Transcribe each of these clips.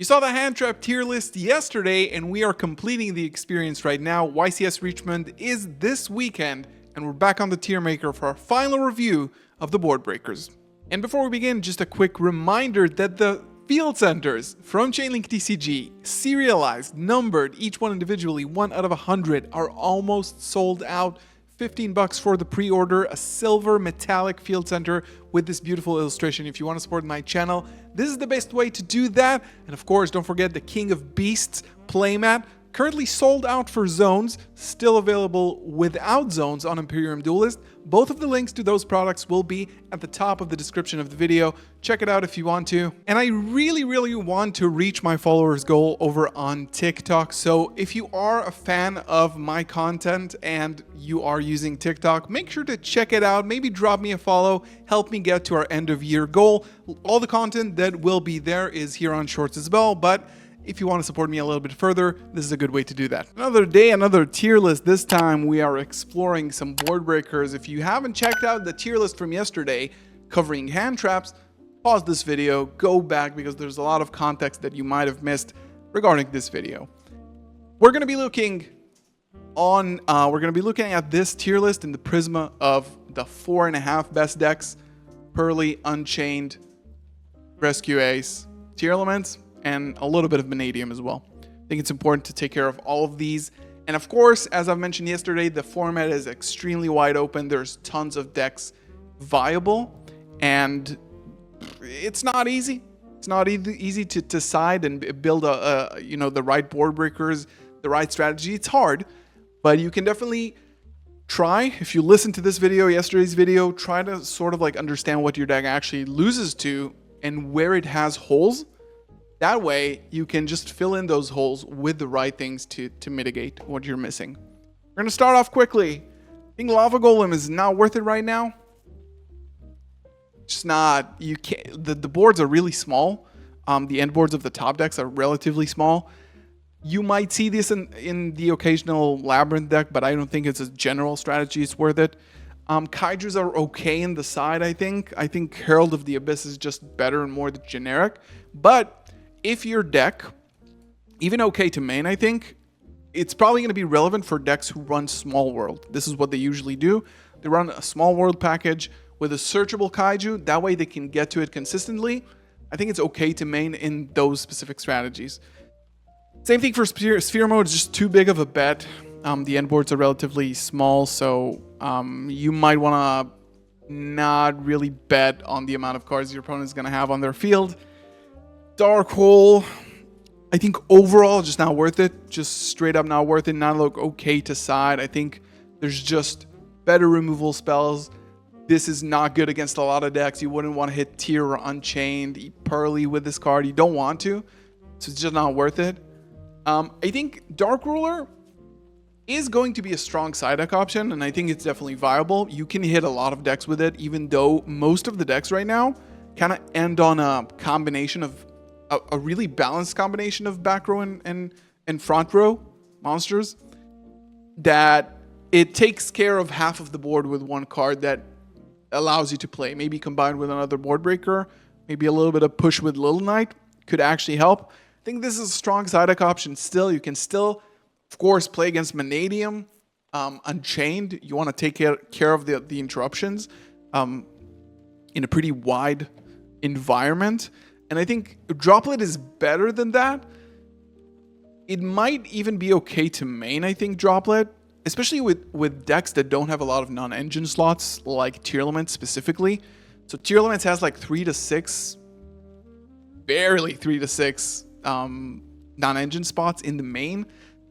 You saw the hand trap tier list yesterday, and we are completing the experience right now. YCS Richmond is this weekend, and we're back on the tier maker for our final review of the board breakers. And before we begin, just a quick reminder that the field centers from Chainlink TCG, serialized, numbered, each one individually, 1 out of 100, are almost sold out. $15 for the pre-order, a silver metallic field center with this beautiful illustration. If you want to support my channel, this is the best way to do that. And of course, don't forget the King of Beasts playmat, currently sold out for zones, still available without zones on Imperium Duelist. Both of the links to those products will be at the top of the description of the video. Check it out if you want to. And I really want to reach my followers goal over on TikTok. So if you are a fan of my content and you are using TikTok, make sure to check it out. Maybe drop me a follow, help me get to our end of year goal. All the content that will be there is here on Shorts as well, but if you want to support me a little bit further, this is a good way to do that. Another day, another tier list. This time we are exploring some board breakers. If you haven't checked out the tier list from yesterday covering hand traps, pause this video, go back, because there's a lot of context that you might have missed regarding this video. We're going to be looking at this tier list in the prisma of the 4.5 best decks: Pearly, Unchained, Rescue Ace, Tier Elements, and a little bit of Vanadium as well. I think it's important to take care of all of these. And of course, as I've mentioned yesterday, the format is extremely wide open. There's tons of decks viable, and it's not easy. It's not easy to decide and build the right board breakers, the right strategy. It's hard, but you can definitely try. If you listen to this video, yesterday's video, try to sort of like understand what your deck actually loses to and where it has holes. That way, you can just fill in those holes with the right things to mitigate what you're missing. We're going to start off quickly. I think Lava Golem is not worth it right now. It's not. You can't. The boards are really small. The end boards of the top decks are relatively small. You might see this in the occasional Labyrinth deck, but I don't think it's a general strategy. It's worth it. Kaijus are okay in the side, I think. I think Herald of the Abyss is just better and more generic. But if your deck, even okay to main, I think, it's probably going to be relevant for decks who run Small World. This is what they usually do. They run a Small World package with a searchable Kaiju. That way they can get to it consistently. I think it's okay to main in those specific strategies. Same thing for Sphere Mode. It's just too big of a bet. The end boards are relatively small, so you might want to not really bet on the amount of cards your opponent is going to have on their field. Dark Hole, I think overall just not worth it. Just straight up not worth it. Not look okay to side. I think there's just better removal spells. This is not good against a lot of decks. You wouldn't want to hit Tier or Unchained, Pearly with this card. You don't want to. So it's just not worth it. I think Dark Ruler is going to be a strong side deck option, and I think it's definitely viable. You can hit a lot of decks with it, even though most of the decks right now kind of end on a combination of a really balanced combination of back row and front row monsters, that it takes care of half of the board with one card that allows you to play. Maybe combined with another board breaker, maybe a little bit of push with Little Knight could actually help. I think this is a strong side deck option still. You can still, of course, play against Vanadium, Unchained. You want to take care of the interruptions in a pretty wide environment. And I think Droplet is better than that. It might even be okay to main, I think, Droplet, especially with decks that don't have a lot of non-engine slots, like Tier Elements specifically. So Tier Elements has like 3 to 6, barely 3 to 6 non-engine spots in the main.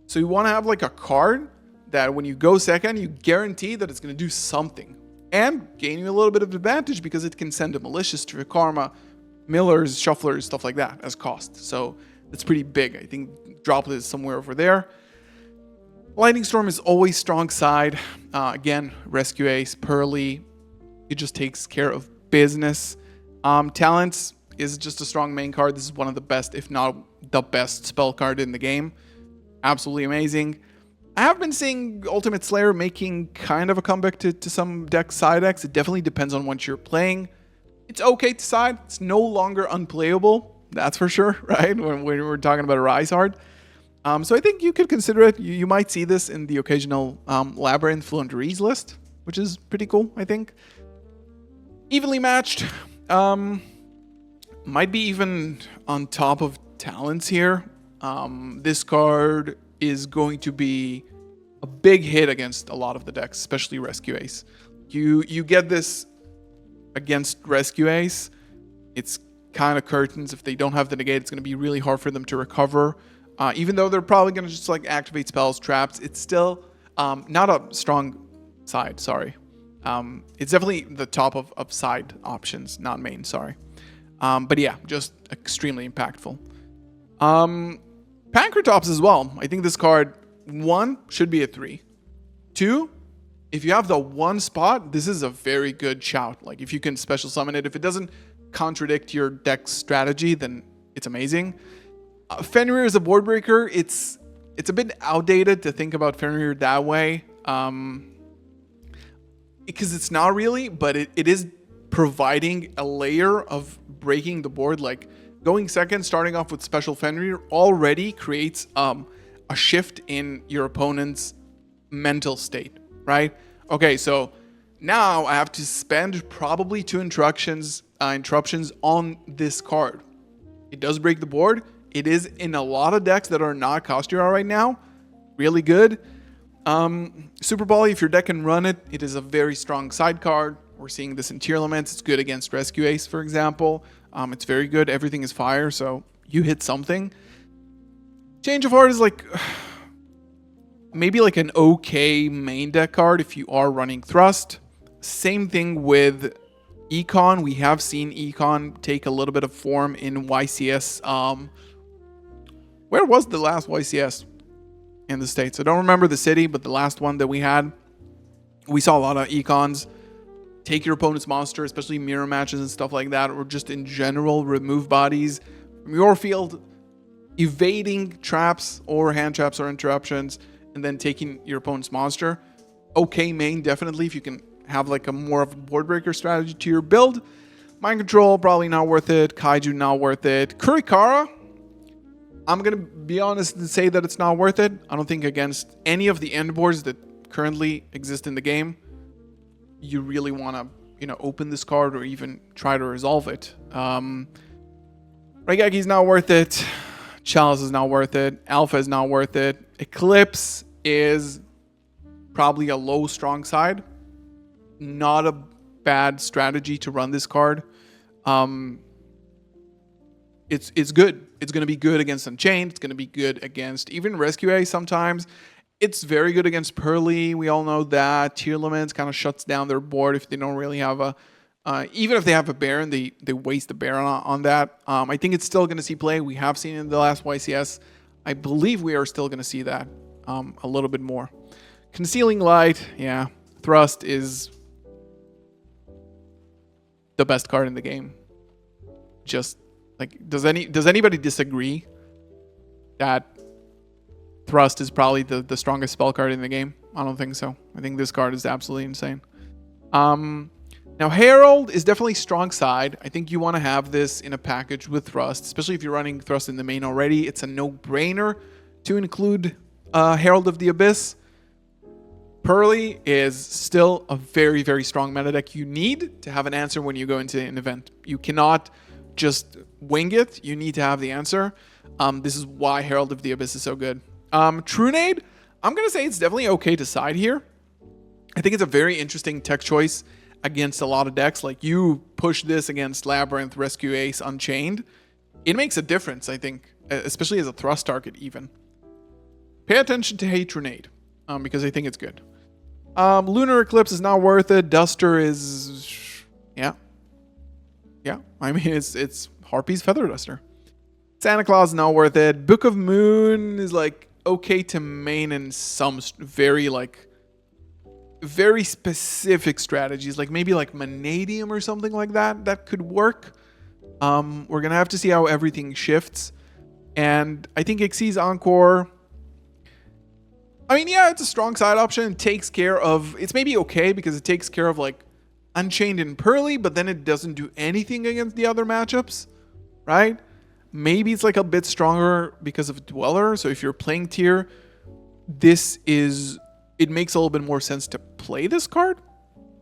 So you want to have like a card that when you go second, you guarantee that it's going to do something and gain you a little bit of advantage because it can send a Malicious, Trikarma, Millers, Shufflers, stuff like that as cost. So that's pretty big. I think Droplet is somewhere over there. Lightning Storm is always strong side. Again, Rescue Ace, Pearly, it just takes care of business. Talents is just a strong main card. This is one of the best, if not the best, spell card in the game. Absolutely amazing. I have been seeing Ultimate Slayer making kind of a comeback to some side decks. It definitely depends on what you're playing. It's okay to side. It's no longer unplayable. That's for sure, right? When we're talking about a Rise Hard. So I think you could consider it. You might see this in the occasional Labyrinth Fluent Rees list, which is pretty cool, I think. Evenly matched. Might be even on top of Talents here. This card is going to be a big hit against a lot of the decks, especially Rescue Ace. You get this against Rescue Ace. It's kind of curtains. If they don't have the negate, it's going to be really hard for them to recover. Even though they're probably going to just like activate spells, traps, it's still not a strong side, sorry. It's definitely the top of side options, not main, sorry. But yeah, just extremely impactful. Pankratops as well. I think this card, 1, should be a 3. 2, if you have the 1 spot, this is a very good shout. Like if you can special summon it, if it doesn't contradict your deck's strategy, then it's amazing. Fener is a board breaker. It's a bit outdated to think about Fener that way. Because it's not really, but it is providing a layer of breaking the board. Like going second, starting off with special Fener already creates a shift in your opponent's mental state, right? Okay, so now I have to spend probably 2 interruptions on this card. It does break the board. It is in a lot of decks that are not Kostura right now. Really good. Super Volley, if your deck can run it, it is a very strong side card. We're seeing this in Tier Elements. It's good against Rescue Ace, for example. It's very good. Everything is fire, so you hit something. Change of Heart is like maybe like an okay main deck card if you are running Thrust. Same thing with Econ. We have seen Econ take a little bit of form in YCS. Where was the last YCS in the States? I don't remember the city, but the last one that we had, we saw a lot of Econs take your opponent's monster, especially mirror matches and stuff like that, or just in general remove bodies from your field, evading traps or hand traps or interruptions, and then taking your opponent's monster. Okay main, definitely, if you can have like a more of a board breaker strategy to your build. Mind Control, probably not worth it. Kaiju, not worth it. Kurikara, I'm going to be honest and say that it's not worth it. I don't think against any of the end boards that currently exist in the game, you really want to, open this card or even try to resolve it. Raigaki's not worth it. Chalice is not worth it. Alpha is not worth it. Eclipse is probably a low strong side. Not a bad strategy to run this card. It's good. It's going to be good against Unchained. It's going to be good against even Rescue Ace sometimes. It's very good against Pearly. We all know that. Tier Elements kind of shuts down their board if they don't really have a... even if they have a Baron, they waste the Baron on that. I think it's still going to see play. We have seen it in the last YCS. I believe we are still going to see that a little bit more. Concealing Light, yeah. Thrust is the best card in the game. Just like, does anybody disagree that Thrust is probably the strongest spell card in the game? I don't think so. I think this card is absolutely insane. Now, Herald is definitely strong side. I think you want to have this in a package with Thrust, especially if you're running Thrust in the main already. It's a no-brainer to include Herald of the Abyss. Pearly is still a very, very strong meta deck. You need to have an answer when you go into an event. You cannot just wing it. You need to have the answer. This is why Herald of the Abyss is so good. Trunade, I'm going to say it's definitely okay to side here. I think it's a very interesting tech choice against a lot of decks. Like, you push this against Labyrinth, Rescue Ace, Unchained. It makes a difference, I think, especially as a Thrust target even. Pay attention to Hey Trunade, because I think it's good. Lunar Eclipse is not worth it. Duster is... Yeah. I mean, it's Harpy's Feather Duster. Santa Claus is not worth it. Book of Moon is like okay to main in some very specific strategies, like maybe like Manadium or something like that. That could work. We're gonna have to see how everything shifts. And I think Xyz Encore, I mean, yeah, it's a strong side option. It takes care of, it's maybe okay because it takes care of like Unchained and Pearly, but then it doesn't do anything against the other matchups, right? Maybe it's like a bit stronger because of Dweller. So if you're playing tier, it makes a little bit more sense to play this card,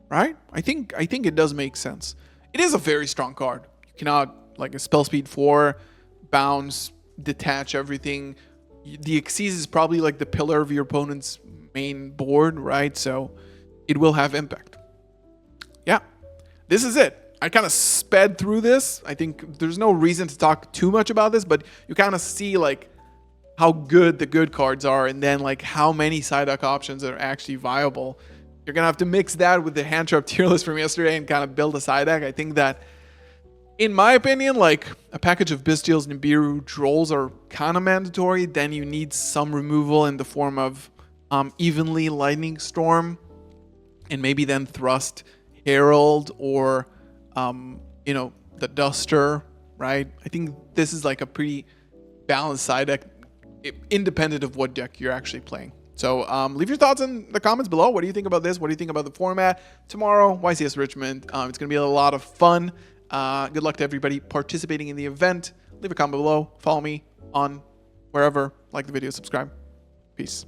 right? I think it does make sense. It is a very strong card. You cannot, like, a spell speed 4, bounce, detach everything. The Xyz is probably like the pillar of your opponent's main board, right? So it will have impact. Yeah, this is it. I kind of sped through this. I think there's no reason to talk too much about this, but you kind of see like how good the good cards are, and then like how many side deck options are actually viable. You're gonna have to mix that with the hand trap tier list from yesterday and kind of build a side deck. I think that, in my opinion, like a package of Bystials, Nibiru, Trolls are kind of mandatory. Then you need some removal in the form of evenly Lightning Storm, and maybe then Thrust, Herald, or the Duster, right? I think this is like a pretty balanced side deck, independent of what deck you're actually playing. So leave your thoughts in the comments below. What do you think about this? What do you think about the format? Tomorrow, YCS Richmond. It's going to be a lot of fun. Good luck to everybody participating in the event. Leave a comment below. Follow me on wherever. Like the video, subscribe. Peace.